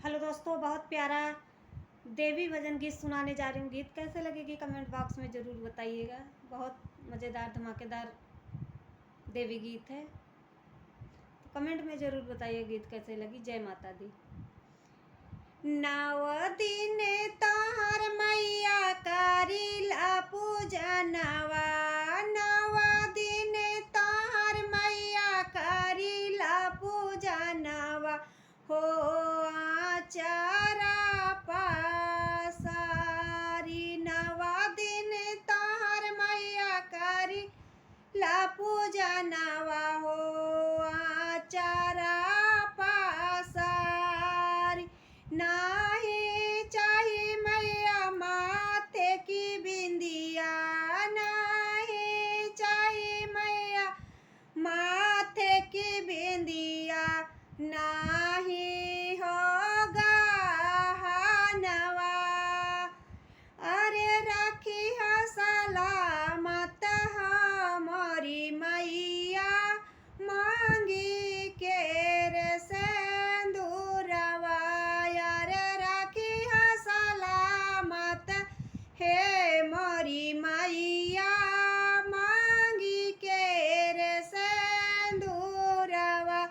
Hello दोस्तों, बहुत प्यारा देवी भजन गीत सुनाने जा रही हूँ। गीत कैसे लगेगी कमेंट बॉक्स में ज़रूर बताइएगा। बहुत मज़ेदार धमाकेदार देवी गीत है, तो कमेंट में ज़रूर बताइए गीत कैसे लगी। जय माता दी। नव दिन तोहर मैया करिला पूजनवा, नव दिन तोहर मैया करिला पूजनवा हो। आचारा पासारी नव दिन तोहर मैया करिला पूजनवा हो। आचारा पासारी नाही चाही मैया माथे की बिंदिया, नहीं चाही मैया माथे की बिंदिया, नाही होगा हनवा। अरे रखी है सलामत हमारी मैया, मांगी के रे सिंदूरवा। अरे रखी है सलामत हे मोरी मैया, मांगी के रे सिंदूरवा।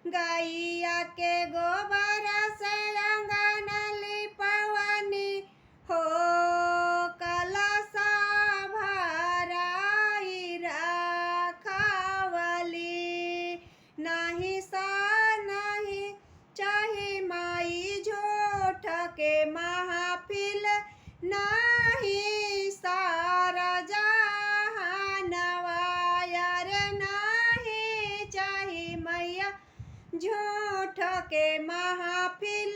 गैया के गोबर से अंगन लिपवनी हो, कलशा भराई रखवली। नहीं सा नहीं चाही माई झूठ के महफिल, नहीं सारा जहानवा। अरे नहीं चाही मैया झूठ के महफिल,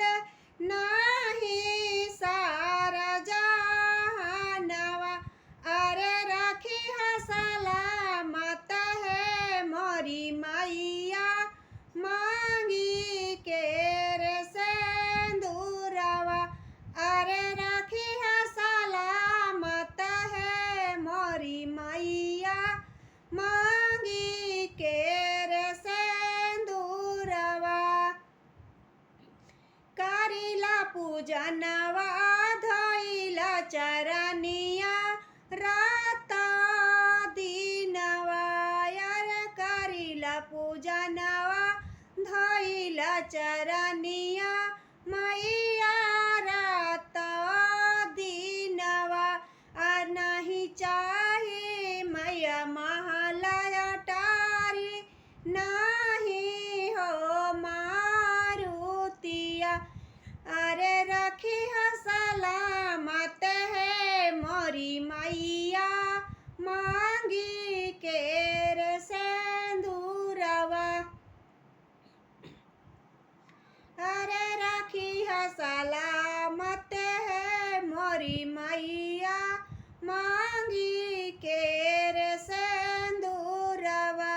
नहीं सारा जहानवा। अरे रखी है सलामत है मोरी मैया, मांगी के रे सिंदूरवा। अरे रखी है सलामत है मोरी मैया, मांगी के रे सिंदूरवा। करिला पूजनवा धोइला चरनिया, रात दिनवा। अरे करिला पूजनवा धोइला चरनिया, मैया रात दिनवा। नहीं चाही मैया महला अटारी, नहीं हो मारुतिया। अरे रखी है सलामत है मोरी मैया, मांगी के रे सिंदूरवा। अरे रखी है सलामत है मोरी मैया, मांगी के रे सिंदूरवा।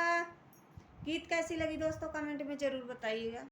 गीत कैसी लगी दोस्तों कमेंट में ज़रूर बताइएगा।